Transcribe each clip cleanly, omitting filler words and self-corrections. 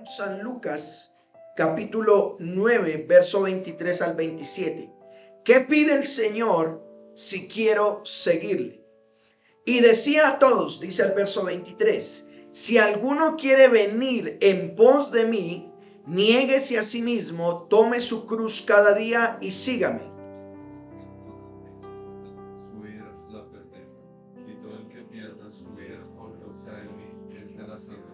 San Lucas, capítulo 9, verso 23 al 27. ¿Qué pide el Señor si quiero seguirle? Y decía a todos, dice el verso 23, si alguno quiere venir en pos de mí, niéguese a sí mismo, tome su cruz cada día y sígame. Su vida la perderá, y todo el que pierda su vida por causa de mí, esta la salvará.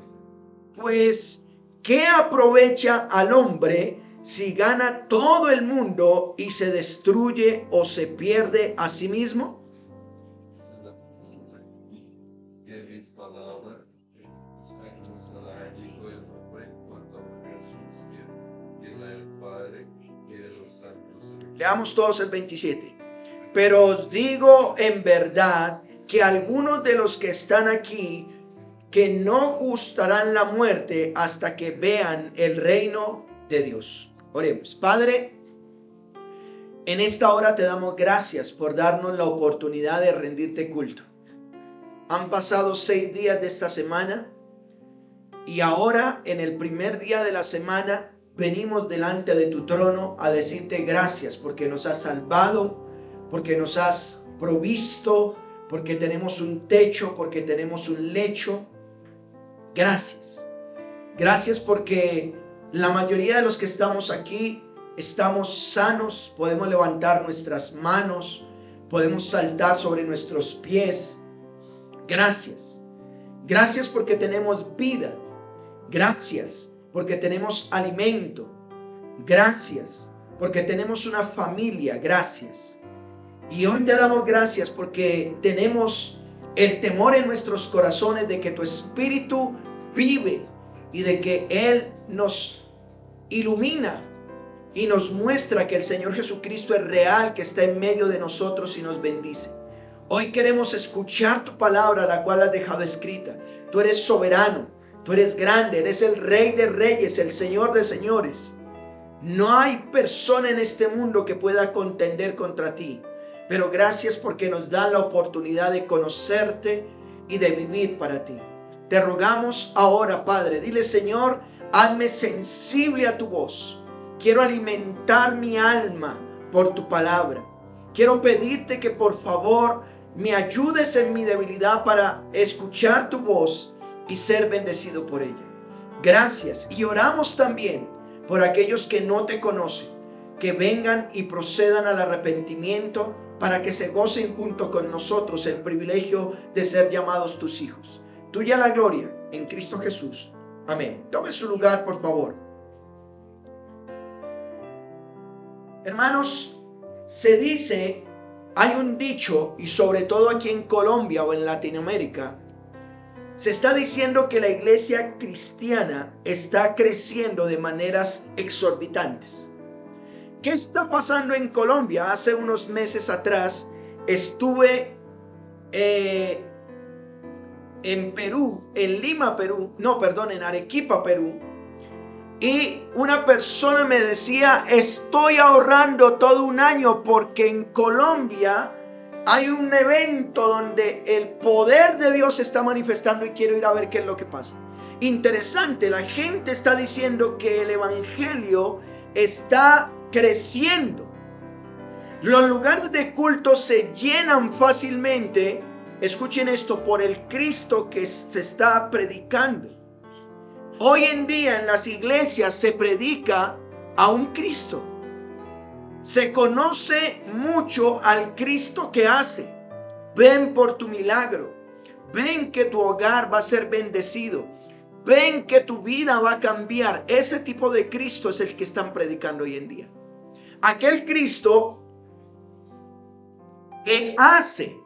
Pues, ¿qué aprovecha al hombre si gana todo el mundo y se destruye o se pierde a sí mismo? Esa es la conclusión. Que mis palabras usará el Hijo del Hombre cuando venga su cielo, y la del Padre y de los santos. Leamos todos el 27. Pero os digo en verdad que algunos de los que están aquí que no gustarán la muerte hasta que vean el reino de Dios. Oremos. Padre, en esta hora te damos gracias por darnos la oportunidad de rendirte culto. Han pasado 6 días de esta semana y ahora en el primer día de la semana venimos delante de tu trono a decirte gracias porque nos has salvado, porque nos has provisto, porque tenemos un techo, porque tenemos un lecho. Gracias. Gracias porque la mayoría de los que estamos aquí estamos sanos, podemos levantar nuestras manos, podemos saltar sobre nuestros pies. Gracias. Gracias porque tenemos vida. Gracias porque tenemos alimento. Gracias porque tenemos una familia. Gracias. Y hoy te damos gracias porque tenemos el temor en nuestros corazones de que tu Espíritu vive y de que Él nos ilumina y nos muestra que el Señor Jesucristo es real, que está en medio de nosotros y nos bendice. Hoy queremos escuchar tu palabra, la cual has dejado escrita. Tú eres soberano, tú eres grande, eres el Rey de Reyes, el Señor de Señores. No hay persona en este mundo que pueda contender contra ti. Pero gracias porque nos dan la oportunidad de conocerte y de vivir para ti. Te rogamos ahora, Padre, dile, Señor, hazme sensible a tu voz. Quiero alimentar mi alma por tu palabra. Quiero pedirte que por favor me ayudes en mi debilidad para escuchar tu voz y ser bendecido por ella. Gracias. Y oramos también por aquellos que no te conocen, que vengan y procedan al arrepentimiento para que se gocen junto con nosotros el privilegio de ser llamados tus hijos. Tuya la gloria en Cristo Jesús. Amén. Tome su lugar, por favor. Hermanos, se dice, hay un dicho, y sobre todo aquí en Colombia o en Latinoamérica, se está diciendo que la iglesia cristiana está creciendo de maneras exorbitantes. ¿Qué está pasando en Colombia? Hace unos meses atrás estuve en Perú, en Lima, Perú, no, perdón, en Arequipa, Perú, y una persona me decía, estoy ahorrando todo un año porque en Colombia hay un evento donde el poder de Dios se está manifestando y quiero ir a ver qué es lo que pasa. Interesante, la gente está diciendo que el evangelio está creciendo. Los lugares de culto se llenan fácilmente, escuchen esto, por el Cristo que se está predicando. Hoy en día en las iglesias se predica a un Cristo. Se conoce mucho al Cristo que hace. Ven por tu milagro. Ven que tu hogar va a ser bendecido. Ven que tu vida va a cambiar. Ese tipo de Cristo es el que están predicando hoy en día. Aquel Cristo que hace.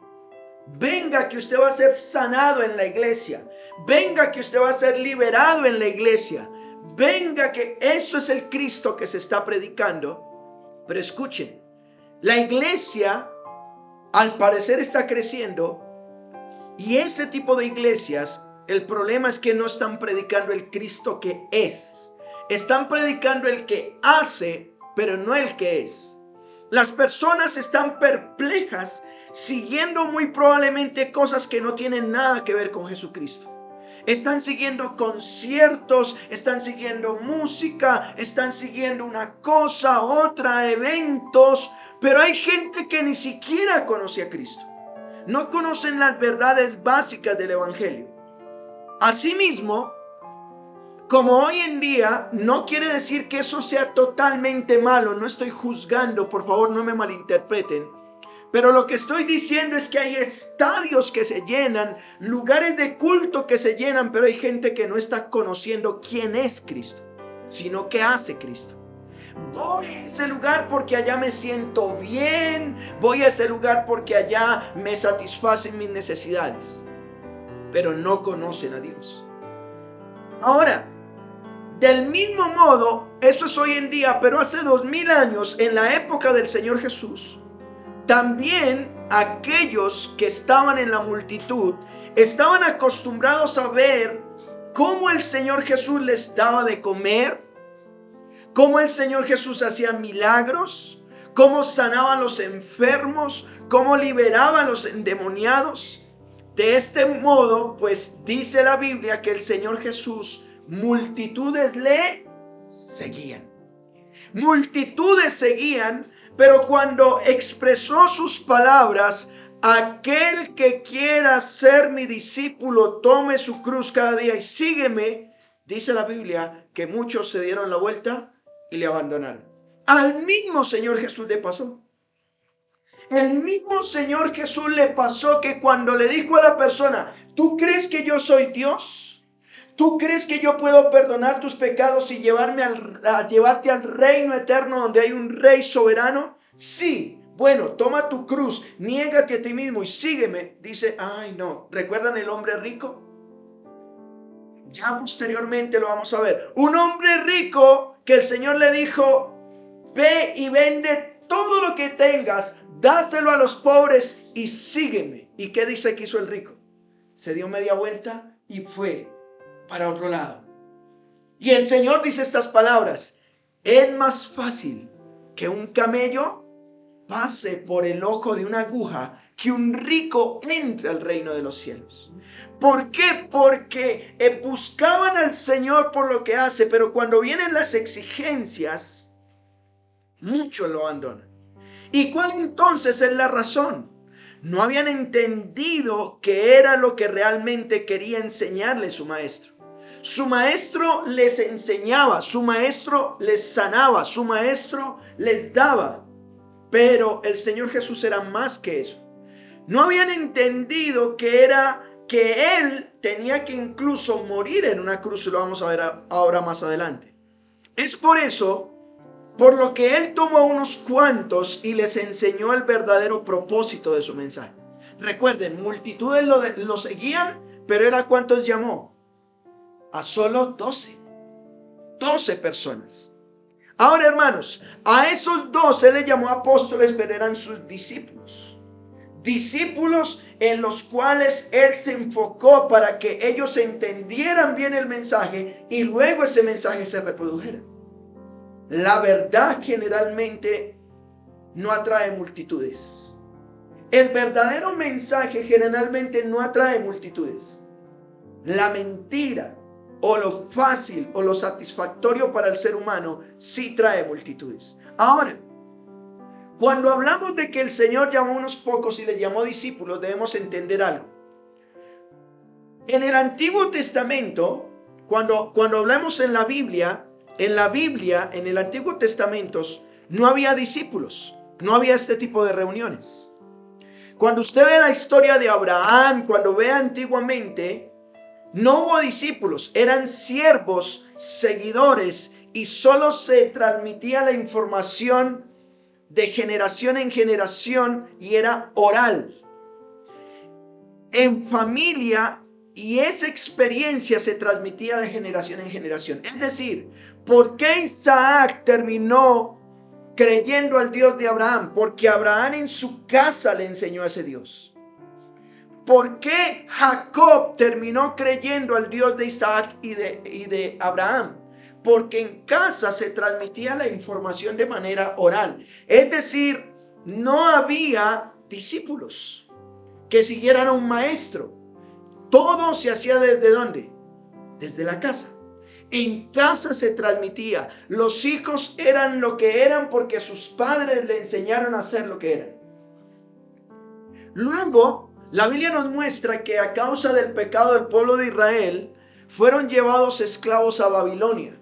Venga que usted va a ser sanado en la iglesia. Venga que usted va a ser liberado en la iglesia. Venga que eso es el Cristo que se está predicando. Pero escuchen, la iglesia al parecer está creciendo y ese tipo de iglesias, el problema es que no están predicando el Cristo que es. Están predicando el que hace, pero no el que es. Las personas están perplejas siguiendo muy probablemente cosas que no tienen nada que ver con Jesucristo. Están siguiendo conciertos, están siguiendo música, están siguiendo una cosa, otra, eventos. Pero hay gente que ni siquiera conoce a Cristo. No conocen las verdades básicas del Evangelio. Asimismo, como hoy en día, no quiere decir que eso sea totalmente malo. No estoy juzgando, por favor, no me malinterpreten. Pero lo que estoy diciendo es que hay estadios que se llenan, lugares de culto que se llenan, pero hay gente que no está conociendo quién es Cristo, sino qué hace Cristo. Voy a ese lugar porque allá me siento bien, voy a ese lugar porque allá me satisfacen mis necesidades, pero no conocen a Dios. Ahora, del mismo modo, eso es hoy en día, pero hace 2000 años, en la época del Señor Jesús, también aquellos que estaban en la multitud estaban acostumbrados a ver cómo el Señor Jesús les daba de comer, cómo el Señor Jesús hacía milagros, cómo sanaba a los enfermos, cómo liberaba a los endemoniados. De este modo, pues dice la Biblia que el Señor Jesús, multitudes le seguían. Multitudes seguían. Pero cuando expresó sus palabras, aquel que quiera ser mi discípulo, tome su cruz cada día y sígueme, dice la Biblia que muchos se dieron la vuelta y le abandonaron. Al mismo Señor Jesús le pasó. El mismo Señor Jesús le pasó que cuando le dijo a la persona, ¿tú crees que yo soy Dios? ¿Tú crees que yo puedo perdonar tus pecados y llevarte al reino eterno donde hay un rey soberano? Sí. Bueno, toma tu cruz, niégate a ti mismo y sígueme. Dice, ay no, ¿recuerdan el hombre rico? Ya posteriormente lo vamos a ver. Un hombre rico que el Señor le dijo, ve y vende todo lo que tengas, dáselo a los pobres y sígueme. ¿Y qué dice que hizo el rico? Se dio media vuelta y fue para otro lado. Y el Señor dice estas palabras: es más fácil que un camello pase por el ojo de una aguja que un rico entre al reino de los cielos. ¿Por qué? Porque buscaban al Señor por lo que hace, pero cuando vienen las exigencias, muchos lo abandonan. ¿Y cuál entonces es la razón? No habían entendido qué era lo que realmente quería enseñarles su maestro. Su maestro les enseñaba, su maestro les sanaba, su maestro les daba. Pero el Señor Jesús era más que eso. No habían entendido que era que Él tenía que incluso morir en una cruz, y lo vamos a ver ahora más adelante. Es por eso, por lo que Él tomó a unos cuantos y les enseñó el verdadero propósito de su mensaje. Recuerden, multitudes lo seguían, pero ¿era cuántos llamó? A solo 12 personas. Ahora, hermanos, a esos 12 les llamó apóstoles, pero eran sus discípulos. Discípulos en los cuales Él se enfocó para que ellos entendieran bien el mensaje y luego ese mensaje se reprodujera. La verdad generalmente no atrae multitudes. El verdadero mensaje generalmente no atrae multitudes. La mentira o lo fácil o lo satisfactorio para el ser humano sí trae multitudes. Ahora, cuando hablamos de que el Señor llamó a unos pocos y les llamó discípulos, debemos entender algo. En el Antiguo Testamento, cuando hablamos en el Antiguo Testamento no había discípulos, no había este tipo de reuniones. Cuando usted ve la historia de Abraham, cuando ve antiguamente, no hubo discípulos, eran siervos, seguidores, y solo se transmitía la información de generación en generación y era oral, en familia, y esa experiencia se transmitía de generación en generación. Es decir, ¿por qué Isaac terminó creyendo al Dios de Abraham? Porque Abraham en su casa le enseñó a ese Dios. ¿Por qué Jacob terminó creyendo al Dios de Isaac y de Abraham? Porque en casa se transmitía la información de manera oral. Es decir, no había discípulos que siguieran a un maestro. Todo se hacía ¿desde dónde? Desde la casa. En casa se transmitía. Los hijos eran lo que eran porque sus padres le enseñaron a ser lo que eran. Luego, la Biblia nos muestra que a causa del pecado del pueblo de Israel, fueron llevados esclavos a Babilonia.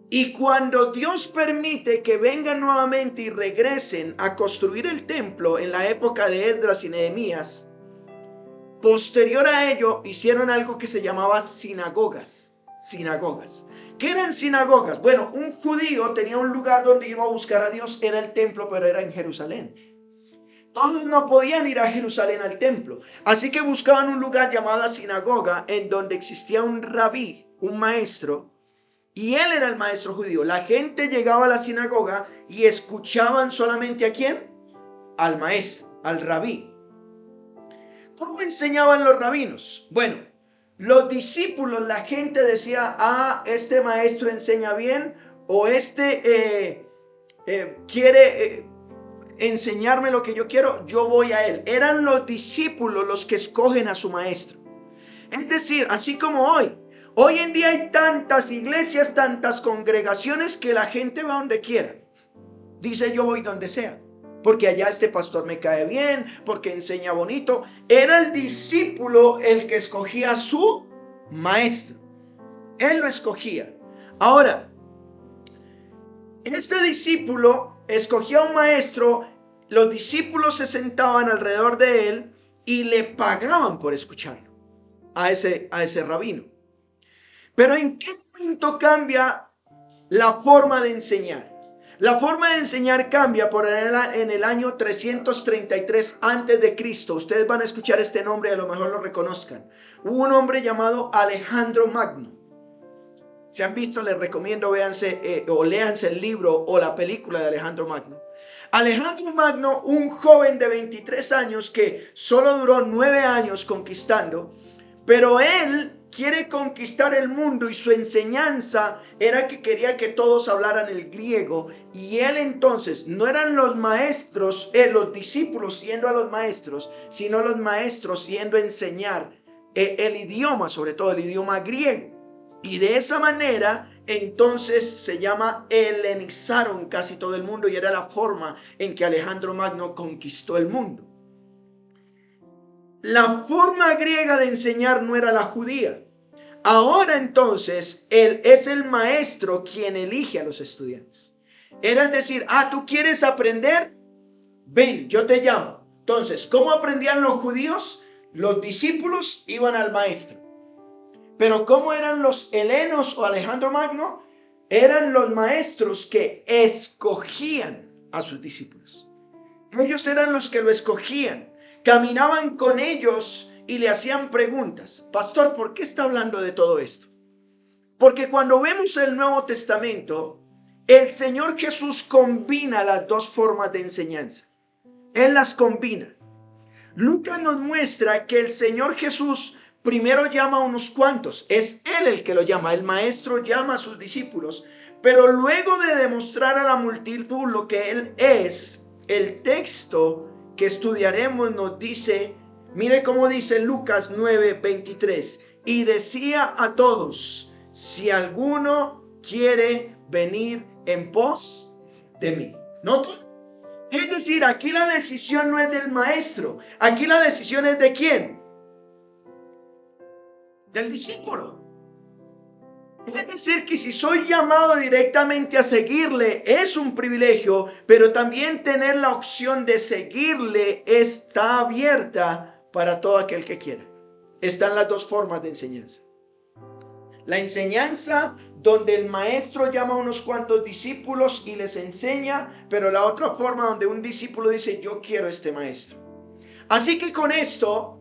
Y cuando Dios permite que vengan nuevamente y regresen a construir el templo en la época de Esdras y Nehemías, posterior a ello hicieron algo que se llamaba sinagogas. ¿Qué eran sinagogas? Bueno, un judío tenía un lugar donde iba a buscar a Dios, era el templo, pero era en Jerusalén. Todos no podían ir a Jerusalén al templo, así que buscaban un lugar llamado sinagoga en donde existía un rabí, un maestro, y él era el maestro judío. La gente llegaba a la sinagoga y escuchaban solamente ¿a quién? Al maestro, al rabí. ¿Cómo enseñaban los rabinos? Bueno, los discípulos, la gente decía, este maestro enseña bien, o quiere enseñarme lo que yo quiero, yo voy a él. Eran los discípulos los que escogen a su maestro. Es decir, así como hoy en día hay tantas iglesias, tantas congregaciones que la gente va donde quiera. Dice, yo voy donde sea, porque allá este pastor me cae bien, porque enseña bonito. Era el discípulo el que escogía a su maestro. Él lo escogía. Ahora, este discípulo escogía a un maestro, los discípulos se sentaban alrededor de él y le pagaban por escucharlo a ese rabino. Pero ¿en qué momento cambia la forma de enseñar? La forma de enseñar cambia en el año 333 antes de Cristo. Ustedes van a escuchar este nombre y a lo mejor lo reconozcan. Hubo un hombre llamado Alejandro Magno. Si han visto, les recomiendo léanse el libro o la película de Alejandro Magno. Alejandro Magno, un joven de 23 años que solo duró 9 años conquistando, pero él quiere conquistar el mundo y su enseñanza era que quería que todos hablaran el griego, y él entonces no eran los maestros, los discípulos yendo a los maestros, sino los maestros yendo a enseñar el idioma, sobre todo el idioma griego. Y de esa manera entonces se helenizaron casi todo el mundo, y era la forma en que Alejandro Magno conquistó el mundo. La forma griega de enseñar no era la judía. Ahora entonces él es el maestro quien elige a los estudiantes. Era decir, ¿tú quieres aprender? Ven, yo te llamo. Entonces, ¿cómo aprendían los judíos? Los discípulos iban al maestro. Pero ¿cómo eran los helenos o Alejandro Magno? Eran los maestros que escogían a sus discípulos. Ellos eran los que lo escogían. Caminaban con ellos y le hacían preguntas. Pastor, ¿por qué está hablando de todo esto? Porque cuando vemos el Nuevo Testamento, el Señor Jesús combina las dos formas de enseñanza. Él las combina. Lucas nos muestra que el Señor Jesús primero llama a unos cuantos. Es Él el que lo llama. El maestro llama a sus discípulos. Pero luego de demostrar a la multitud lo que Él es, el texto que estudiaremos nos dice, mire cómo dice Lucas 9:23. Y decía a todos, si alguno quiere venir en pos de mí. ¿Nota? Es decir, aquí la decisión no es del maestro. Aquí la decisión es ¿de quién? Del discípulo. Es decir, que si soy llamado directamente a seguirle es un privilegio, pero también tener la opción de seguirle está abierta para todo aquel que quiera. Están las dos formas de enseñanza. La enseñanza donde el maestro llama a unos cuantos discípulos y les enseña, pero la otra forma donde un discípulo dice, yo quiero este maestro. Así que con esto,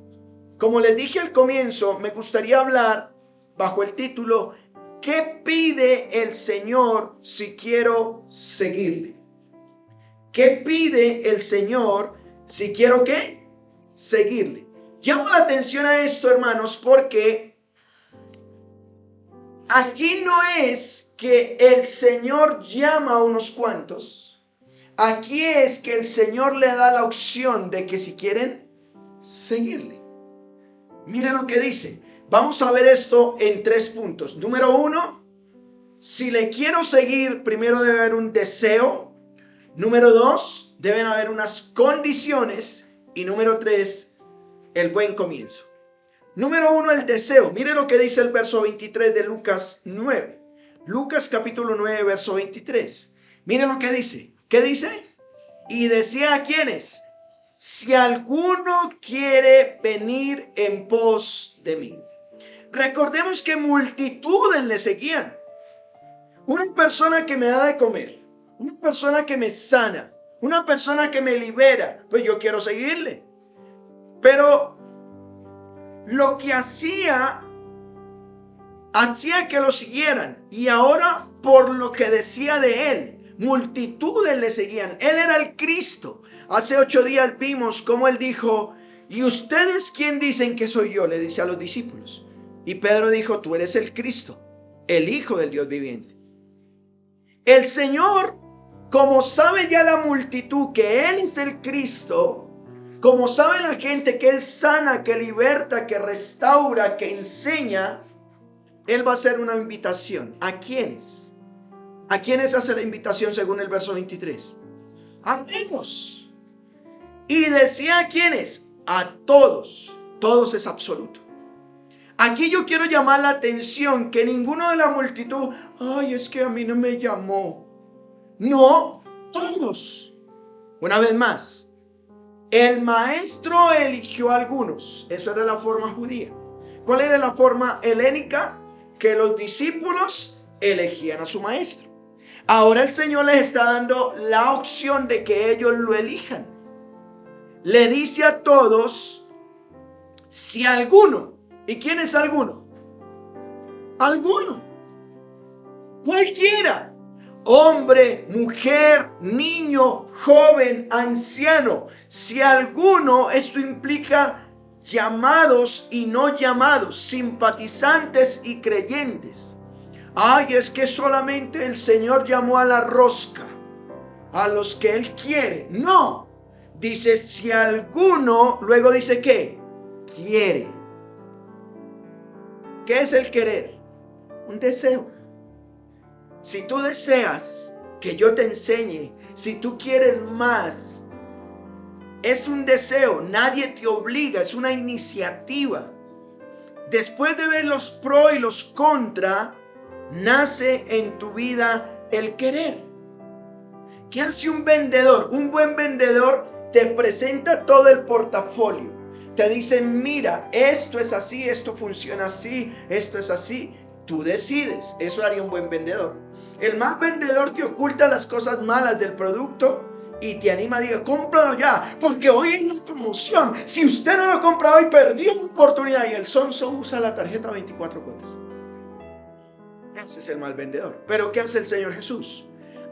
como les dije al comienzo, me gustaría hablar bajo el título, ¿qué pide el Señor si quiero seguirle? ¿Qué pide el Señor si quiero qué? Seguirle. Llamo la atención a esto, hermanos, porque aquí no es que el Señor llama a unos cuantos. Aquí es que el Señor le da la opción de que si quieren seguirle. Miren lo que dice. Vamos a ver esto en 3 puntos. Número 1, si le quiero seguir, primero debe haber un deseo. Número 2, deben haber unas condiciones. Y número 3, el buen comienzo. Número 1, el deseo. Mire lo que dice el verso 23 de Lucas 9. Lucas capítulo 9, verso 23. Mire lo que dice. ¿Qué dice? Y decía a quienes: si alguno quiere venir en pos de mí. Recordemos que multitudes le seguían. Una persona que me da de comer, una persona que me sana, una persona que me libera, pues yo quiero seguirle. Pero lo que hacía que lo siguieran. Y ahora, por lo que decía de él, multitudes le seguían. Él era el Cristo. Hace 8 días vimos cómo él dijo: ¿y ustedes quién dicen que soy yo? Le dice a los discípulos. Y Pedro dijo: tú eres el Cristo, el Hijo del Dios viviente. El Señor, como sabe ya la multitud que Él es el Cristo, como sabe la gente que Él sana, que liberta, que restaura, que enseña, Él va a hacer una invitación. ¿A quiénes? ¿A quiénes hace la invitación según el verso 23? A todos. Y decía a quiénes: a todos. Todos es absoluto. Aquí yo quiero llamar la atención que ninguno de la multitud: ay, es que a mí no me llamó. No, todos. Una vez más, el maestro eligió a algunos. Eso era la forma judía. ¿Cuál era la forma helénica? Que los discípulos elegían a su maestro. Ahora el Señor les está dando la opción de que ellos lo elijan. Le dice a todos: si alguno. ¿Y quién es alguno? Alguno. Cualquiera. Hombre, mujer, niño, joven, anciano. Si alguno, esto implica llamados y no llamados, simpatizantes y creyentes. Ay, es que solamente el Señor llamó a la rosca, a los que Él quiere. No. Dice: si alguno, luego dice ¿qué? Quiere. ¿Qué es el querer? Un deseo. Si tú deseas que yo te enseñe, si tú quieres más, es un deseo. Nadie te obliga, es una iniciativa. Después de ver los pros y los contra, nace en tu vida el querer. ¿Qué hace un vendedor? Un buen vendedor te presenta todo el portafolio. Te dice: mira, esto es así, esto funciona así, esto es así. Tú decides. Eso haría un buen vendedor. El mal vendedor te oculta las cosas malas del producto y te anima, diga: cómpralo ya, porque hoy hay una promoción. Si usted no lo compra hoy, perdió una oportunidad. Y el sonso usa la tarjeta 24 cuotas. Ese es el mal vendedor. Pero ¿qué hace el Señor Jesús?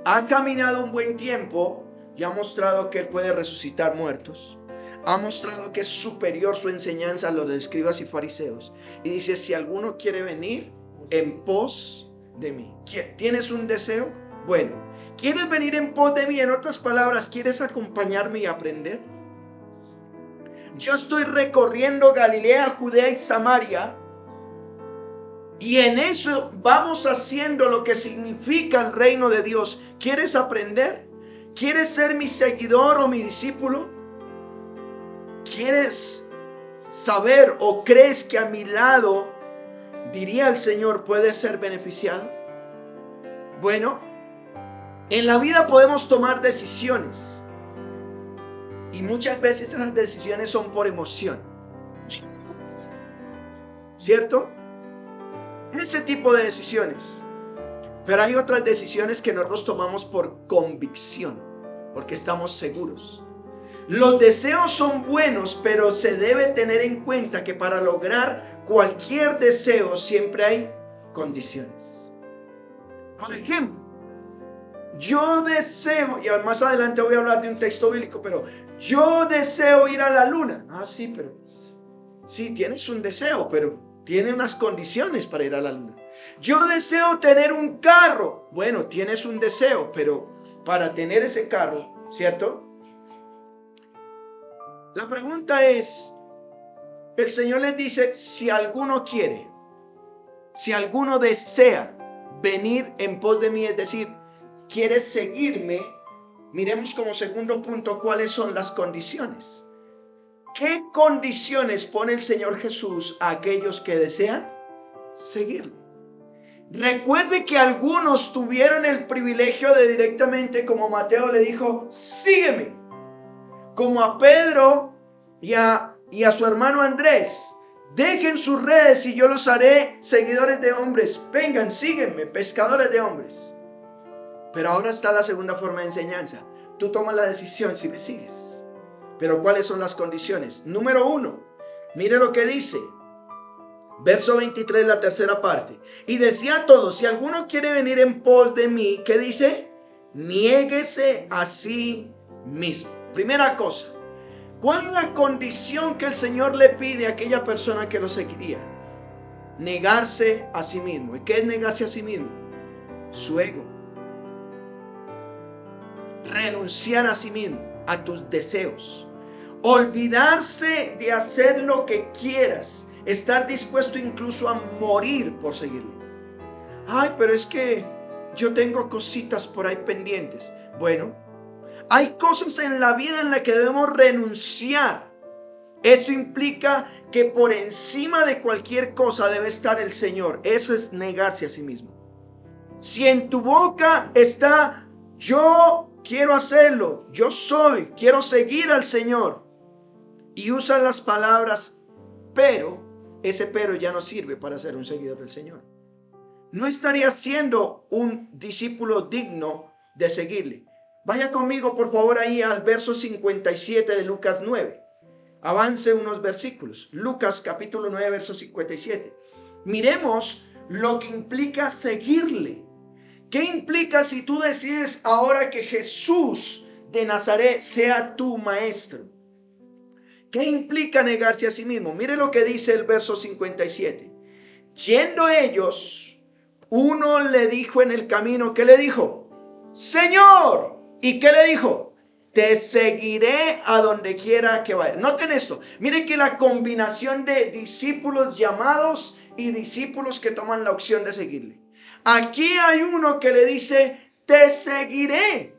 Ha caminado un buen tiempo y ha mostrado que Él puede resucitar muertos. Ha mostrado que es superior su enseñanza a los de escribas y fariseos. Y dice: si alguno quiere venir en pos de mí. ¿Tienes un deseo? Bueno, ¿quieres venir en pos de mí? En otras palabras, ¿quieres acompañarme y aprender? Yo estoy recorriendo Galilea, Judea y Samaria, y en eso vamos haciendo lo que significa el reino de Dios. ¿Quieres aprender? ¿Quieres ser mi seguidor o mi discípulo? ¿Quieres saber o crees que a mi lado, diría el Señor, puedes ser beneficiado? Bueno, en la vida podemos tomar decisiones y muchas veces esas decisiones son por emoción, ¿cierto? Ese tipo de decisiones. Pero hay otras decisiones que nosotros tomamos por convicción, porque estamos seguros. Los deseos son buenos, pero se debe tener en cuenta que para lograr cualquier deseo siempre hay condiciones. Por ejemplo, yo deseo, y más adelante voy a hablar de un texto bíblico, pero yo deseo ir a la luna. Ah, sí, pero sí, tienes un deseo, pero tiene unas condiciones para ir a la luna. Yo deseo tener un carro. Bueno, tienes un deseo, pero para tener ese carro, ¿cierto? La pregunta es, El Señor les dice, si alguno quiere, si alguno desea venir en pos de mí, es decir, quiere seguirme, miremos como segundo punto cuáles son las condiciones. ¿Qué condiciones pone el Señor Jesús a aquellos que desean seguirlo? Recuerde que algunos tuvieron el privilegio de directamente, como Mateo le dijo, sígueme. Como a Pedro y a su hermano Andrés, dejen sus redes y yo los haré seguidores de hombres. Vengan, síguenme, pescadores de hombres. Pero ahora está la segunda forma de enseñanza. Tú tomas la decisión si me sigues. Pero ¿cuáles son las condiciones? Número 1, mire lo que dice. Verso 23, la tercera parte. Y decía a todos, si alguno quiere venir en pos de mí, ¿qué dice? Niéguese a sí mismo. Primera cosa, ¿cuál es la condición que el Señor le pide a aquella persona que lo seguiría? Negarse a sí mismo. ¿Y qué es negarse a sí mismo? Su ego. Renunciar a sí mismo, a tus deseos. Olvidarse de hacer lo que quieras. Estar dispuesto incluso a morir por seguirle. Ay, pero es que yo tengo cositas por ahí pendientes. Bueno, hay cosas en la vida en las que debemos renunciar. Esto implica que por encima de cualquier cosa debe estar el Señor. Eso es negarse a sí mismo. Si en tu boca está, yo quiero hacerlo, yo soy, quiero seguir al Señor, y usan las palabras pero, ese pero ya no sirve para ser un seguidor del Señor. No estaría siendo un discípulo digno de seguirle. Vaya conmigo por favor ahí al verso 57 de Lucas 9. Avance unos versículos. Lucas capítulo 9, verso 57. Miremos lo que implica seguirle. ¿Qué implica si tú decides ahora que Jesús de Nazaret sea tu maestro? ¿Qué implica negarse a sí mismo? Mire lo que dice el verso 57. Yendo ellos, uno le dijo en el camino, ¿qué le dijo? Señor. ¿Y qué le dijo? Te seguiré a donde quiera que vaya. Noten esto. Miren que la combinación de discípulos llamados y discípulos que toman la opción de seguirle. Aquí hay uno que le dice, te seguiré.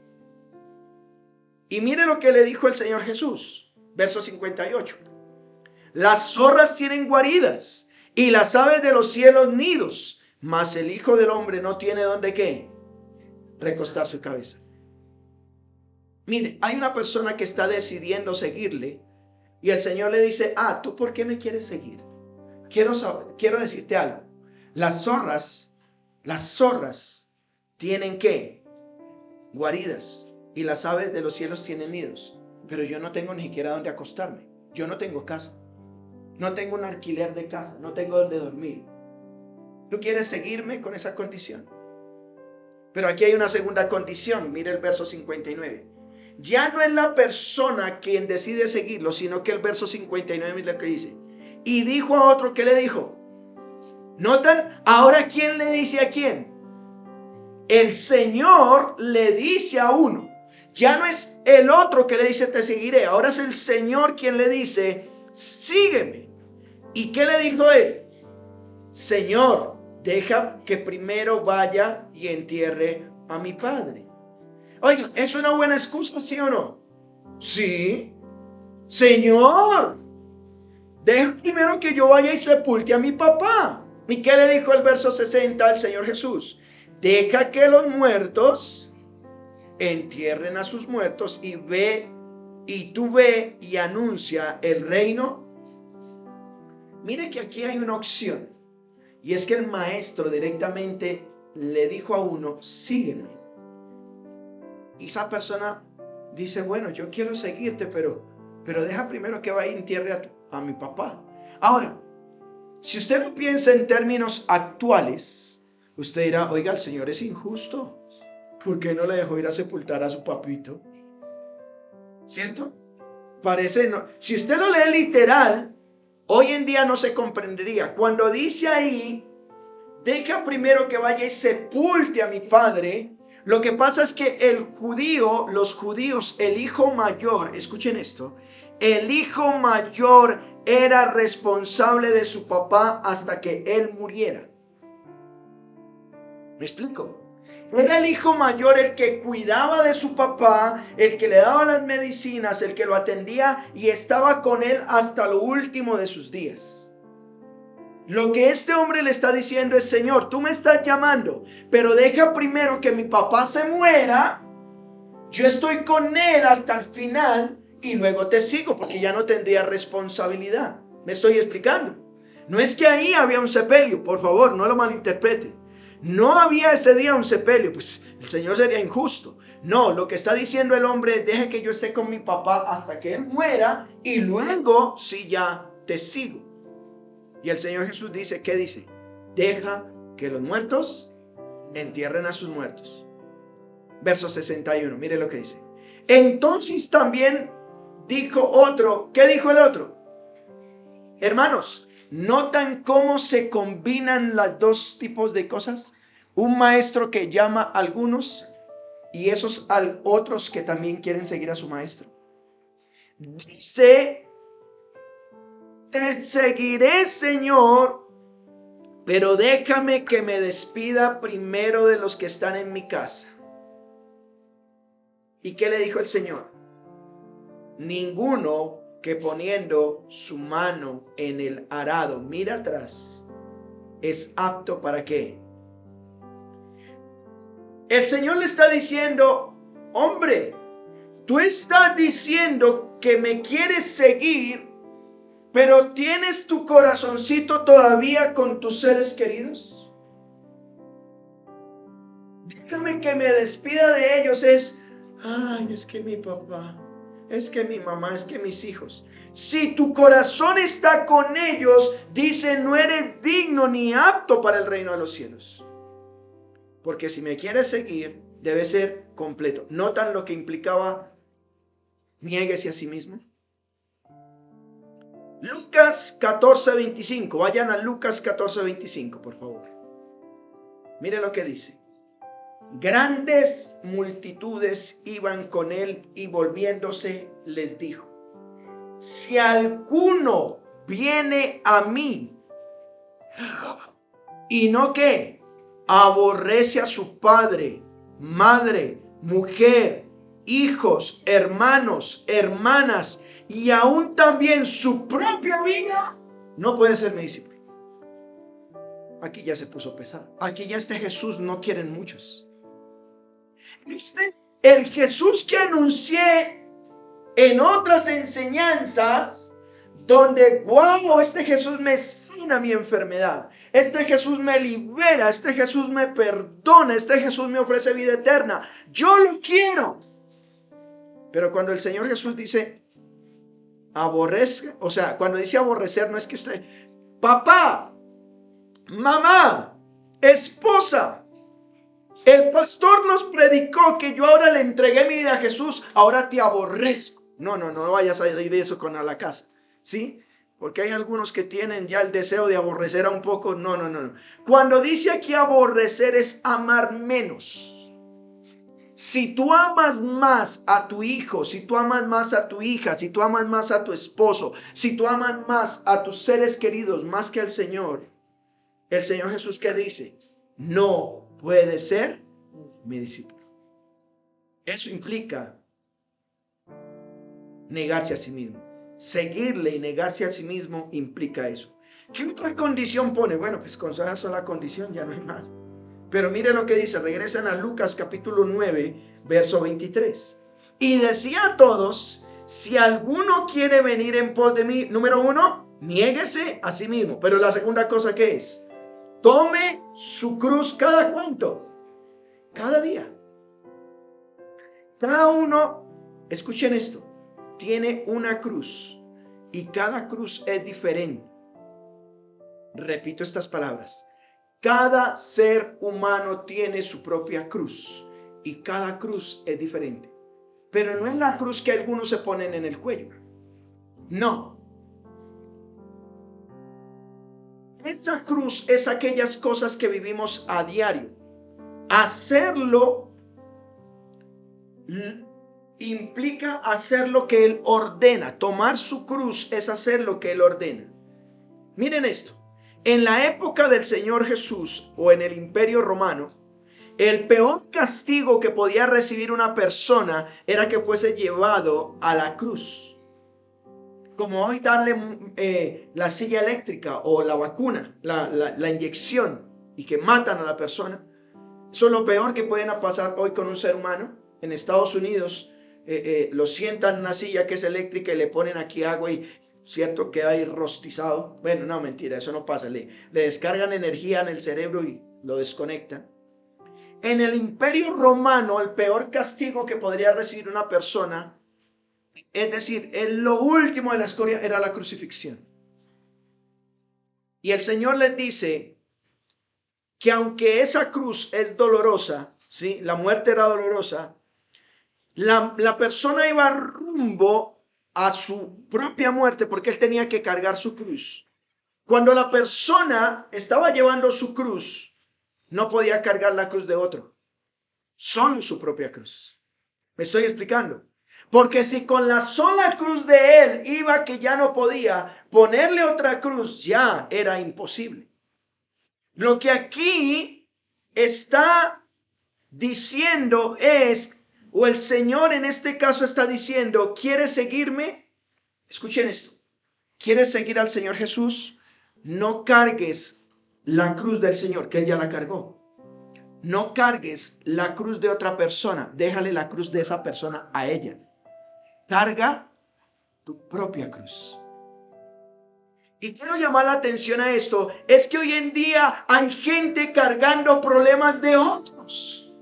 Y mire lo que le dijo el Señor Jesús. Verso 58. Las zorras tienen guaridas y las aves de los cielos nidos, mas el Hijo del Hombre no tiene donde ¿qué? Recostar su cabeza. Mire, hay una persona que está decidiendo seguirle y el Señor le dice, ¿tú por qué me quieres seguir? Quiero decirte algo. Las zorras tienen ¿qué? Guaridas y las aves de los cielos tienen nidos. Pero yo no tengo ni siquiera donde acostarme. Yo no tengo casa. No tengo un alquiler de casa. No tengo donde dormir. ¿Tú quieres seguirme con esa condición? Pero aquí hay una segunda condición. Mire el verso 59. Ya no es la persona quien decide seguirlo, sino que el verso 59 es lo que dice. Y dijo a otro, ¿qué le dijo? ¿Notan? Ahora, ¿quién le dice a quién? El Señor le dice a uno. Ya no es el otro que le dice te seguiré. Ahora es el Señor quien le dice sígueme. ¿Y qué le dijo él? Señor, deja que primero vaya y entierre a mi padre. Oigan, ¿es una buena excusa, sí o no? Sí. Señor, deja primero que yo vaya y sepulte a mi papá. ¿Y qué le dijo el verso 60 al Señor Jesús? Deja que los muertos entierren a sus muertos y tú ve y anuncia el reino. Mire que aquí hay una opción, y es que el maestro directamente le dijo a uno, sígueme. Y esa persona dice, bueno, yo quiero seguirte, pero deja primero que vaya y entierre a mi papá. Ahora, si usted lo piensa en términos actuales, usted dirá, oiga, el Señor es injusto. ¿Por qué no le dejó ir a sepultar a su papito? ¿Cierto? Parece no. Si usted lo lee literal, hoy en día no se comprendería. Cuando dice ahí, deja primero que vaya y sepulte a mi padre. Lo que pasa es que los judíos, el hijo mayor, escuchen esto, el hijo mayor era responsable de su papá hasta que él muriera. ¿Me explico? Era el hijo mayor el que cuidaba de su papá, el que le daba las medicinas, el que lo atendía y estaba con él hasta lo último de sus días. Lo que este hombre le está diciendo es: Señor, tú me estás llamando, pero deja primero que mi papá se muera. Yo estoy con él hasta el final y luego te sigo, porque ya no tendría responsabilidad. ¿Me estoy explicando? No es que ahí había un sepelio, por favor, no lo malinterprete. No había ese día un sepelio, pues el Señor sería injusto. No, lo que está diciendo el hombre es: deje que yo esté con mi papá hasta que él muera y luego sí ya te sigo. Y el Señor Jesús dice, ¿qué dice? Deja que los muertos entierren a sus muertos. Verso 61, mire lo que dice. Entonces también dijo otro. ¿Qué dijo el otro? Hermanos, ¿notan cómo se combinan los dos tipos de cosas? Un maestro que llama a algunos y esos otros que también quieren seguir a su maestro. Dice: te seguiré, Señor, pero déjame que me despida primero de los que están en mi casa. ¿Y qué le dijo el Señor? Ninguno que poniendo su mano en el arado mira atrás es apto para qué. El Señor le está diciendo: hombre, tú estás diciendo que me quieres seguir, pero ¿tienes tu corazoncito todavía con tus seres queridos? Déjame que me despida de ellos. Ay, es que mi papá, es que mi mamá, es que mis hijos. Si tu corazón está con ellos, dice, no eres digno ni apto para el reino de los cielos. Porque si me quieres seguir, debe ser completo. ¿Notan lo que implicaba niéguese a sí mismo? Lucas 14:25. Vayan a Lucas 14:25, por favor. Mire lo que dice. Grandes multitudes iban con él y volviéndose les dijo: si alguno viene a mí y no que aborrece a su padre, madre, mujer, hijos, hermanos, hermanas y aún también su propia vida, no puede ser mi discípulo. Aquí ya se puso pesado. Aquí ya Jesús no quieren muchos. El Jesús que anuncié en otras enseñanzas, donde Jesús me sana mi enfermedad, Jesús me libera, Jesús me perdona, Jesús me ofrece vida eterna. Yo lo quiero. Pero cuando el Señor Jesús dice aborrezca, o sea, cuando dice aborrecer, no es que usted, papá, mamá, esposa, el pastor nos predicó que yo ahora le entregué mi vida a Jesús, ahora te aborrezco. No vayas a ir de eso con a la casa, ¿sí? Porque hay algunos que tienen ya el deseo de aborrecer a un poco. No. Cuando dice aquí aborrecer es amar menos. Si tú amas más a tu hijo, si tú amas más a tu hija, si tú amas más a tu esposo, si tú amas más a tus seres queridos más que al Señor, el Señor Jesús, ¿qué dice? No puede ser mi discípulo. Eso implica negarse a sí mismo. Seguirle y negarse a sí mismo implica eso. ¿Qué otra condición pone? Bueno, pues con esa sola condición ya no hay más. Pero mire lo que dice. Regresan a Lucas capítulo 9, verso 23. Y decía a todos: si alguno quiere venir en pos de mí, número 1, niéguese a sí mismo. Pero la segunda cosa, ¿qué es? Tome su cruz. ¿Cada cuánto? Cada día. Cada uno, escuchen esto, tiene una cruz y cada cruz es diferente. Repito estas palabras. Cada ser humano tiene su propia cruz y cada cruz es diferente. Pero no es la cruz que algunos se ponen en el cuello. No. Esa cruz es aquellas cosas que vivimos a diario. Hacerlo implica hacer lo que Él ordena. Tomar su cruz es hacer lo que Él ordena. Miren esto. En la época del Señor Jesús o en el Imperio Romano, el peor castigo que podía recibir una persona era que fuese llevado a la cruz. Como hoy darle la silla eléctrica o la vacuna, la inyección, y que matan a la persona. Eso es lo peor que pueden pasar hoy con un ser humano. En Estados Unidos lo sientan en una silla que es eléctrica y le ponen aquí agua y cierto queda ahí rostizado. Bueno, no, mentira, eso no pasa. Le descargan energía en el cerebro y lo desconectan. En el Imperio Romano, el peor castigo que podría recibir una persona, es decir, en lo último de la escoria, era la crucifixión. Y el Señor les dice que aunque esa cruz es dolorosa, ¿sí? La muerte era dolorosa, la persona iba rumbo a su propia muerte porque él tenía que cargar su cruz. Cuando la persona estaba llevando su cruz, no podía cargar la cruz de otro, solo su propia cruz. ¿Me estoy explicando? Porque si con la sola cruz de él iba que ya no podía, ponerle otra cruz ya era imposible. Lo que aquí está diciendo es, o el Señor en este caso está diciendo, ¿quieres seguirme? Escuchen esto. ¿Quieres seguir al Señor Jesús? No cargues la cruz del Señor, que Él ya la cargó. No cargues la cruz de otra persona. Déjale la cruz de esa persona a ella. Carga tu propia cruz. Y quiero llamar la atención a esto. Es que hoy en día hay gente cargando problemas de otros.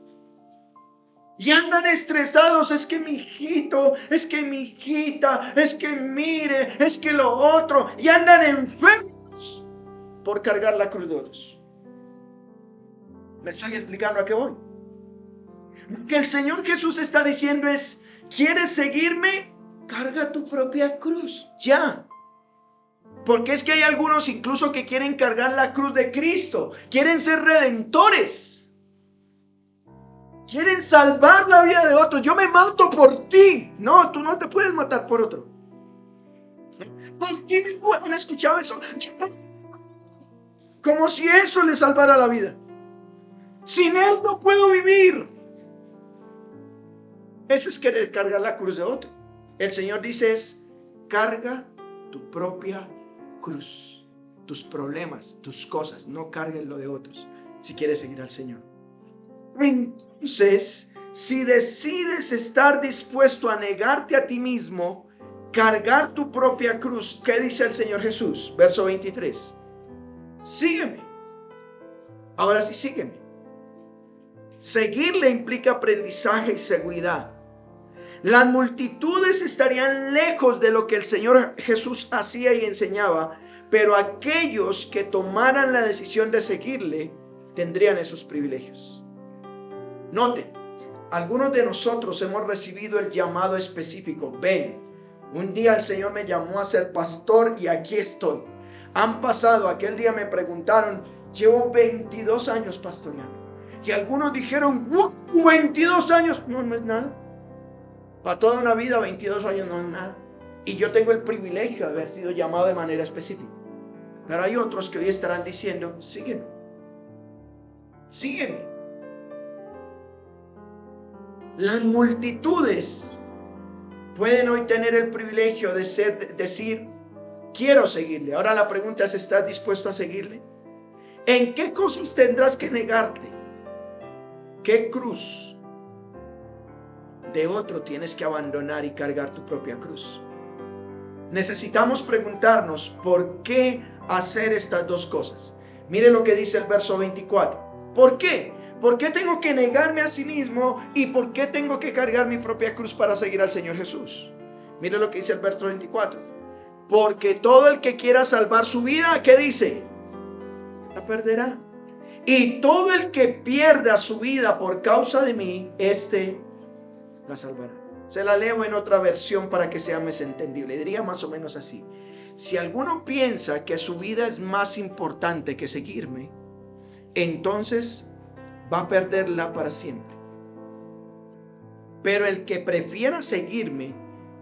Y andan estresados. Es que mi hijito, es que mi hijita, es que mire, es que lo otro. Y andan enfermos por cargar la cruz de otros. ¿Me estoy explicando a qué voy? Lo que el Señor Jesús está diciendo es, ¿quieres seguirme? Carga tu propia cruz, ya. Porque es que hay algunos incluso que quieren cargar la cruz de Cristo, quieren ser redentores, quieren salvar la vida de otros. Yo me mato por ti. No, tú no te puedes matar por otro. ¿Por qué han escuchado eso? Como si eso le salvara la vida. Sin él no puedo vivir. Eso es querer cargar la cruz de otro. El Señor dice es, carga tu propia cruz, tus problemas, tus cosas, no cargues lo de otros si quieres seguir al Señor. Entonces, si decides estar dispuesto a negarte a ti mismo, cargar tu propia cruz, ¿qué dice el Señor Jesús? Verso 23. Sígueme. Ahora sí, sígueme. Seguirle implica aprendizaje y seguridad. Las multitudes estarían lejos de lo que el Señor Jesús hacía y enseñaba, pero aquellos que tomaran la decisión de seguirle tendrían esos privilegios. Noten, algunos de nosotros hemos recibido el llamado específico. Ven, un día el Señor me llamó a ser pastor y aquí estoy. Han pasado, aquel día me preguntaron, llevo 22 años pastoreando. Y algunos dijeron, 22 años, no es nada. Para toda una vida, 22 años no es nada. Y yo tengo el privilegio de haber sido llamado de manera específica. Pero hay otros que hoy estarán diciendo, sígueme. Sígueme. Las multitudes pueden hoy tener el privilegio de decir, quiero seguirle. Ahora la pregunta es, ¿estás dispuesto a seguirle? ¿En qué cosas tendrás que negarte? ¿Qué cruz de otro tienes que abandonar y cargar tu propia cruz? Necesitamos preguntarnos por qué hacer estas dos cosas. Mire lo que dice el verso 24. ¿Por qué? ¿Por qué tengo que negarme a sí mismo y por qué tengo que cargar mi propia cruz para seguir al Señor Jesús? Mire lo que dice el verso 24. Porque todo el que quiera salvar su vida, ¿qué dice? La perderá. Y todo el que pierda su vida por causa de mí, la salvará. Se la leo en otra versión para que sea más entendible. Diría más o menos así. Si alguno piensa que su vida es más importante que seguirme, entonces va a perderla para siempre. Pero el que prefiera seguirme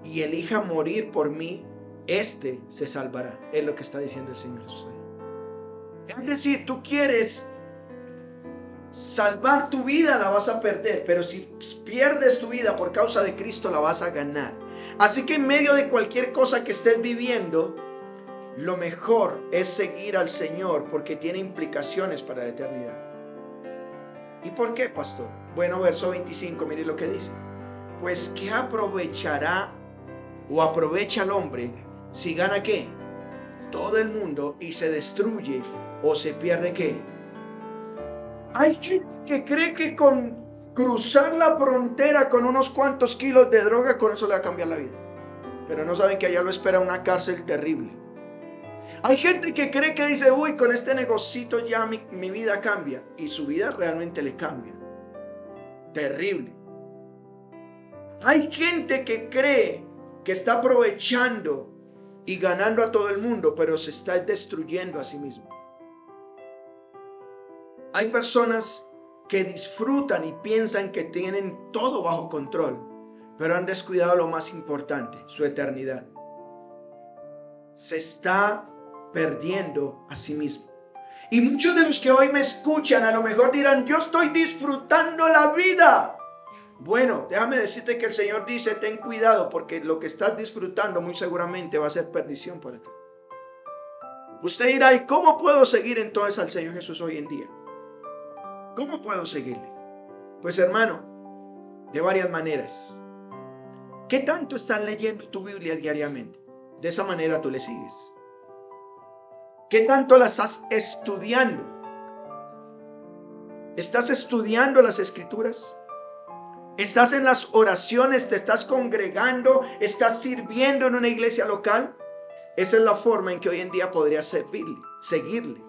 y elija morir por mí, este se salvará. Es lo que está diciendo el Señor Jesús. Es decir, tú quieres salvar tu vida, la vas a perder, pero si pierdes tu vida por causa de Cristo, la vas a ganar. Así que en medio de cualquier cosa que estés viviendo, lo mejor es seguir al Señor, porque tiene implicaciones para la eternidad. ¿Y por qué, pastor? Bueno, verso 25, mire lo que dice. Pues ¿qué aprovechará o aprovecha el hombre si gana qué? Todo el mundo y se destruye o se pierde qué? Hay gente que cree que con cruzar la frontera con unos cuantos kilos de droga, con eso le va a cambiar la vida. Pero no saben que allá lo espera una cárcel terrible. Hay gente que cree que dice, uy, con este negocito ya mi vida cambia. Y su vida realmente le cambia. Terrible. Hay gente que cree que está aprovechando y ganando a todo el mundo, pero se está destruyendo a sí mismo. Hay personas que disfrutan y piensan que tienen todo bajo control, pero han descuidado lo más importante, su eternidad. Se está perdiendo a sí mismo. Y muchos de los que hoy me escuchan a lo mejor dirán, yo estoy disfrutando la vida. Bueno, déjame decirte que el Señor dice, ten cuidado, porque lo que estás disfrutando muy seguramente va a ser perdición para ti. Usted dirá, ¿y cómo puedo seguir entonces al Señor Jesús hoy en día? ¿Cómo puedo seguirle? Pues hermano, de varias maneras. ¿Qué tanto estás leyendo tu Biblia diariamente? De esa manera tú le sigues. ¿Qué tanto la estás estudiando? ¿Estás estudiando las Escrituras? ¿Estás en las oraciones? ¿Te estás congregando? ¿Estás sirviendo en una iglesia local? Esa es la forma en que hoy en día podría seguirle.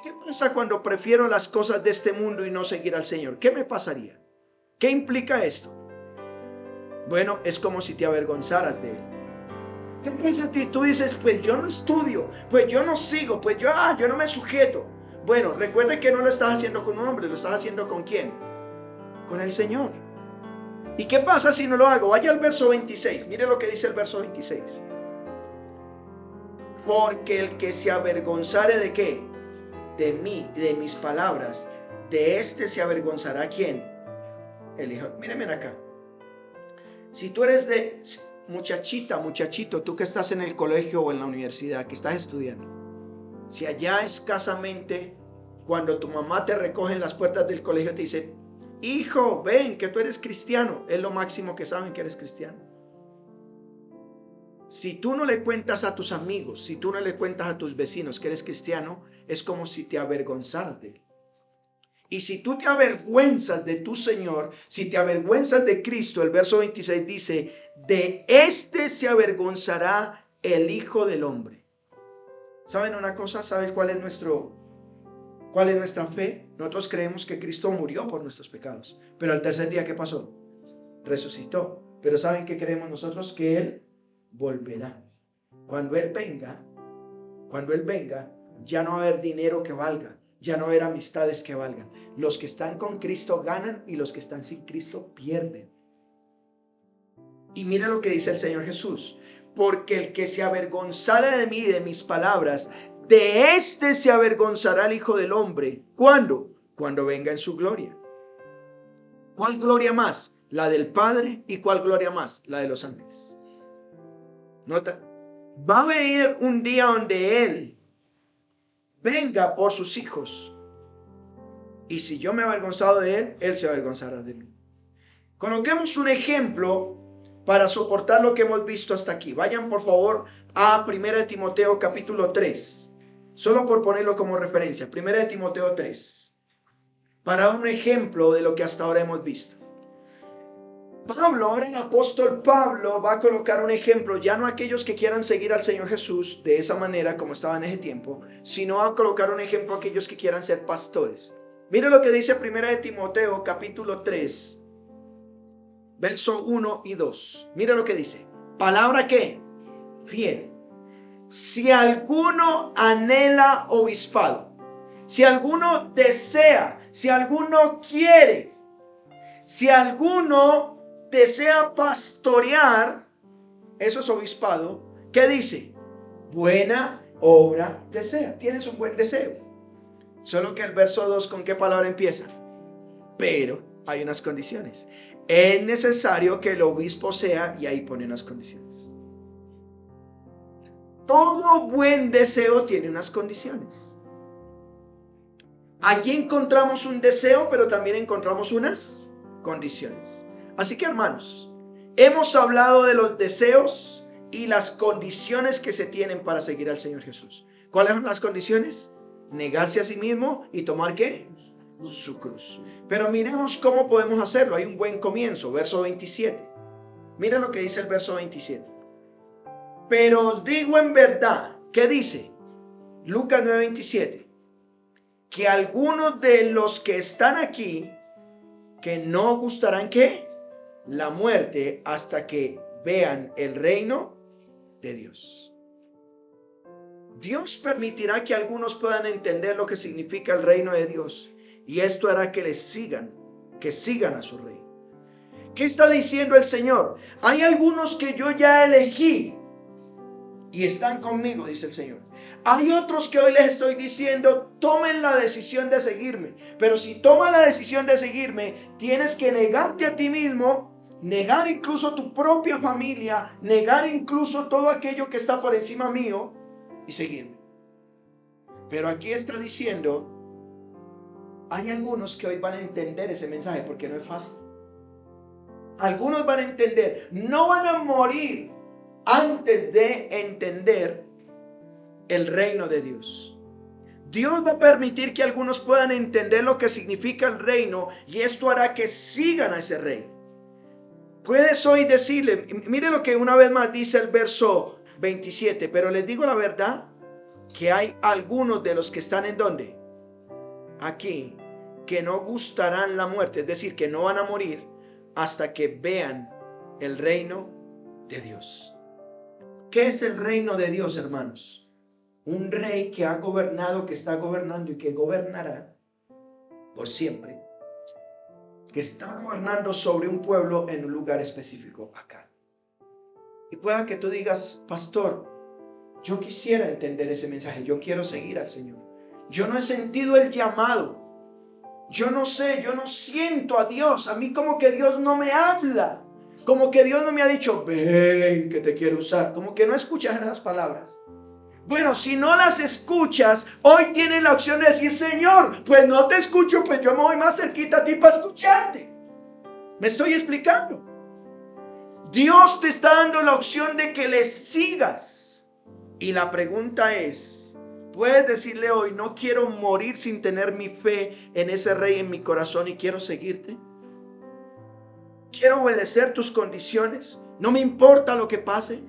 ¿Qué pasa cuando prefiero las cosas de este mundo y no seguir al Señor? ¿Qué me pasaría? ¿Qué implica esto? Bueno, es como si te avergonzaras de Él. ¿Qué piensas ti? Tú dices, pues yo no estudio, pues yo no sigo, pues yo no me sujeto. Bueno, recuerde que no lo estás haciendo con un hombre, lo estás haciendo ¿con quién? Con el Señor. ¿Y qué pasa si no lo hago? Vaya al verso 26, mire lo que dice el verso 26. Porque el que se avergonzare ¿de qué? De mí, de mis palabras, de este se avergonzará ¿quién? El Hijo. Mírenme acá. Si tú eres de muchachita, muchachito, tú que estás en el colegio o en la universidad, que estás estudiando, si allá escasamente cuando tu mamá te recoge en las puertas del colegio te dice, hijo, ven que tú eres cristiano, es lo máximo que saben que eres cristiano. Si tú no le cuentas a tus amigos, si tú no le cuentas a tus vecinos que eres cristiano, es como si te avergonzaras de él. Y si tú te avergüenzas de tu Señor, si te avergüenzas de Cristo, el verso 26 dice, de este se avergonzará el Hijo del Hombre. ¿Saben una cosa? ¿Saben cuál es nuestra fe? Nosotros creemos que Cristo murió por nuestros pecados. Pero al tercer día, ¿qué pasó? Resucitó. Pero ¿saben qué creemos nosotros? Que Él volverá. Cuando Él venga, ya no va a haber dinero que valga. Ya no va a haber amistades que valgan. Los que están con Cristo ganan y los que están sin Cristo pierden. Y mira lo que dice el Señor Jesús. Porque el que se avergonzara de mí y de mis palabras, de este se avergonzará el Hijo del Hombre. ¿Cuándo? Cuando venga en su gloria. ¿Cuál gloria más? La del Padre. ¿Y cuál gloria más? La de los ángeles. Nota. Va a venir un día donde Él venga por sus hijos. Y si yo me he avergonzado de Él, Él se avergonzará de mí. Coloquemos un ejemplo para soportar lo que hemos visto hasta aquí. Vayan por favor a 1 Timoteo capítulo 3. Solo por ponerlo como referencia. 1 Timoteo 3. Para un ejemplo de lo que hasta ahora hemos visto. Pablo, ahora el apóstol Pablo va a colocar un ejemplo, ya no a aquellos que quieran seguir al Señor Jesús de esa manera como estaba en ese tiempo, sino a colocar un ejemplo a aquellos que quieran ser pastores. Mire lo que dice 1 Timoteo capítulo 3, verso 1 y 2. Mire lo que dice. Palabra que fiel. Si alguno anhela obispado, si alguno desea, si alguno quiere, Si alguno desea pastorear, eso es obispado, ¿qué dice? Buena obra desea. Tienes un buen deseo. Solo que el verso 2, ¿con qué palabra empieza? Pero hay unas condiciones. Es necesario que el obispo sea, y ahí pone unas condiciones. Todo buen deseo tiene unas condiciones. Aquí encontramos un deseo, pero también encontramos unas condiciones. Así que, hermanos, hemos hablado de los deseos y las condiciones que se tienen para seguir al Señor Jesús. ¿Cuáles son las condiciones? Negarse a sí mismo y tomar ¿qué? Su cruz. Pero miremos cómo podemos hacerlo. Hay un buen comienzo, verso 27. Mira lo que dice el verso 27. Pero os digo en verdad, ¿qué dice? Lucas 9:27. Que algunos de los que están aquí, que no gustarán ¿qué? La muerte hasta que vean el reino de Dios. Dios permitirá que algunos puedan entender lo que significa el reino de Dios. Y esto hará que les sigan, que sigan a su rey. ¿Qué está diciendo el Señor? Hay algunos que yo ya elegí y están conmigo, dice el Señor. Hay otros que hoy les estoy diciendo, tomen la decisión de seguirme. Pero si tomas la decisión de seguirme, tienes que negarte a ti mismo, negar incluso tu propia familia, negar incluso todo aquello que está por encima mío y seguirme. Pero aquí está diciendo, hay algunos que hoy van a entender ese mensaje porque no es fácil. Algunos van a entender, no van a morir antes de entender el reino de Dios. Dios va a permitir que algunos puedan entender lo que significa el reino y esto hará que sigan a ese rey. Puedes hoy decirle, mire lo que una vez más dice el verso 27, pero les digo la verdad, que hay algunos de los que están en ¿dónde? Aquí, que no gustarán la muerte, es decir, que no van a morir hasta que vean el reino de Dios. ¿Qué es el reino de Dios, hermanos? Un rey que ha gobernado, que está gobernando y que gobernará por siempre. Que está gobernando sobre un pueblo en un lugar específico acá. Y pueda que tú digas, pastor, yo quisiera entender ese mensaje, yo quiero seguir al Señor. Yo no he sentido el llamado. Yo no sé, yo no siento a Dios. A mí como que Dios no me habla. Como que Dios no me ha dicho, ven que te quiero usar. Como que no escuchas esas palabras. Bueno, si no las escuchas, hoy tienes la opción de decir, Señor, pues no te escucho, pues yo me voy más cerquita a ti para escucharte. ¿Me estoy explicando? Dios te está dando la opción de que le sigas. Y la pregunta es, ¿puedes decirle hoy, no quiero morir sin tener mi fe en ese rey en mi corazón y quiero seguirte? Quiero obedecer tus condiciones. No me importa lo que pase.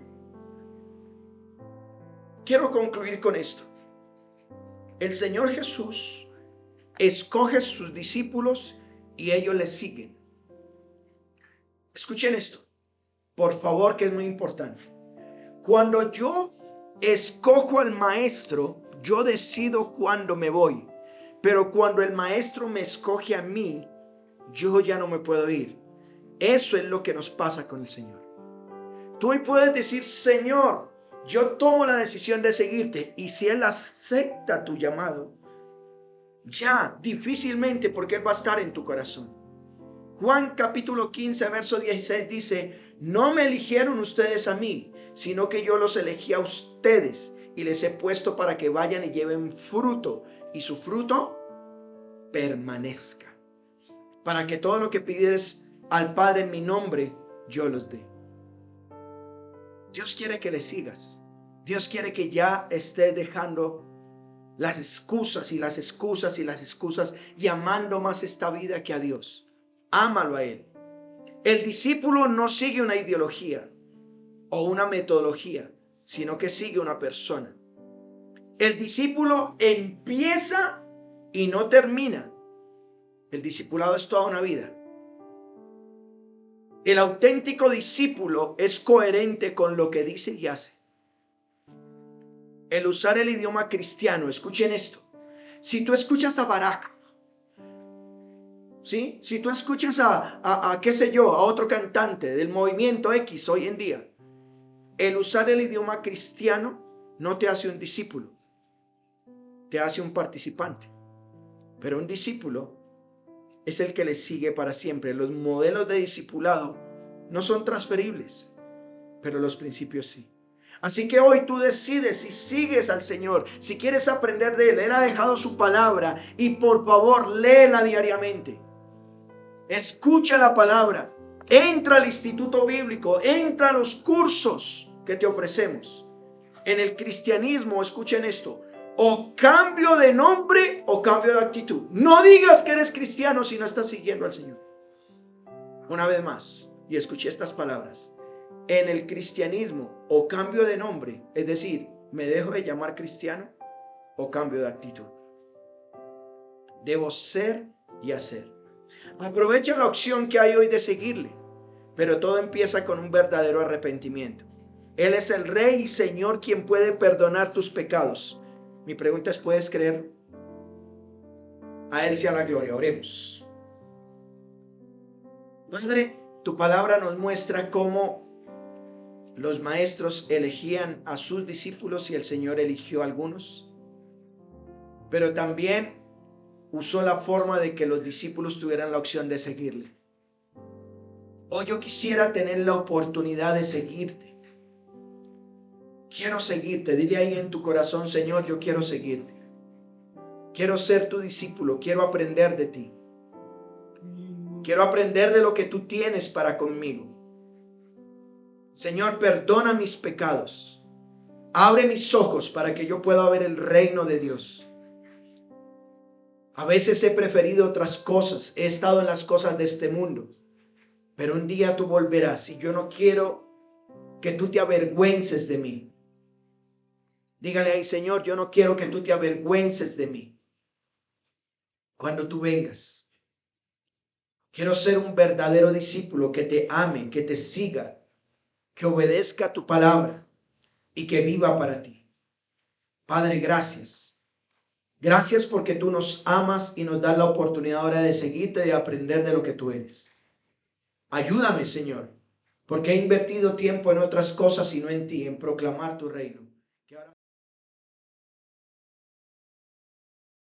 Quiero concluir con esto. El Señor Jesús escoge sus discípulos y ellos le siguen. Escuchen esto, por favor, que es muy importante. Cuando yo escojo al maestro, yo decido cuándo me voy. Pero cuando el maestro me escoge a mí, yo ya no me puedo ir. Eso es lo que nos pasa con el Señor. Tú hoy puedes decir, Señor, yo tomo la decisión de seguirte. Y si Él acepta tu llamado, ya difícilmente, porque Él va a estar en tu corazón. Juan capítulo 15, verso 16 dice, no me eligieron ustedes a mí, sino que yo los elegí a ustedes y les he puesto para que vayan y lleven fruto y su fruto permanezca. Para que todo lo que pidieres al Padre en mi nombre, yo los dé. Dios quiere que le sigas. Dios quiere que ya estés dejando las excusas y las excusas y las excusas y amando más esta vida que a Dios. Ámalo a Él. El discípulo no sigue una ideología o una metodología, sino que sigue una persona. El discípulo empieza y no termina. El discipulado es toda una vida. El auténtico discípulo es coherente con lo que dice y hace. El usar el idioma cristiano, escuchen esto. Si tú escuchas a Barak ¿Sí? Si tú escuchas qué sé yo, a otro cantante del movimiento X hoy en día, el usar el idioma cristiano no te hace un discípulo, te hace un participante. Pero un discípulo es el que le sigue para siempre. Los modelos de discipulado no son transferibles, pero los principios sí. Así que hoy tú decides si sigues al Señor, si quieres aprender de Él. Él ha dejado su palabra y por favor léela diariamente. Escucha la palabra, entra al instituto bíblico, entra a los cursos que te ofrecemos. En el cristianismo, escuchen esto, o cambio de nombre o cambio de actitud. No digas que eres cristiano si no estás siguiendo al Señor. Una vez más, y escuché estas palabras. En el cristianismo, o cambio de nombre, es decir, me dejo de llamar cristiano, o cambio de actitud. Debo ser y hacer. Aprovecha la opción que hay hoy de seguirle, pero todo empieza con un verdadero arrepentimiento. Él es el Rey y Señor quien puede perdonar tus pecados. Mi pregunta es, ¿puedes creer? A Él sea la gloria. Oremos. Padre, tu palabra nos muestra cómo los maestros elegían a sus discípulos y el Señor eligió a algunos, pero también usó la forma de que los discípulos tuvieran la opción de seguirle. Hoy yo quisiera tener la oportunidad de seguirte. Quiero seguirte. Dile ahí en tu corazón, Señor, yo quiero seguirte. Quiero ser tu discípulo. Quiero aprender de ti. Quiero aprender de lo que tú tienes para conmigo. Señor, perdona mis pecados. Abre mis ojos para que yo pueda ver el reino de Dios. A veces he preferido otras cosas. He estado en las cosas de este mundo. Pero un día tú volverás y yo no quiero que tú te avergüences de mí. Dígale ahí, Señor, yo no quiero que tú te avergüences de mí. Cuando tú vengas, quiero ser un verdadero discípulo que te ame, que te siga, que obedezca tu palabra y que viva para ti. Padre, gracias. Gracias porque tú nos amas y nos das la oportunidad ahora de seguirte, de aprender de lo que tú eres. Ayúdame, Señor, porque he invertido tiempo en otras cosas y no en ti, en proclamar tu reino.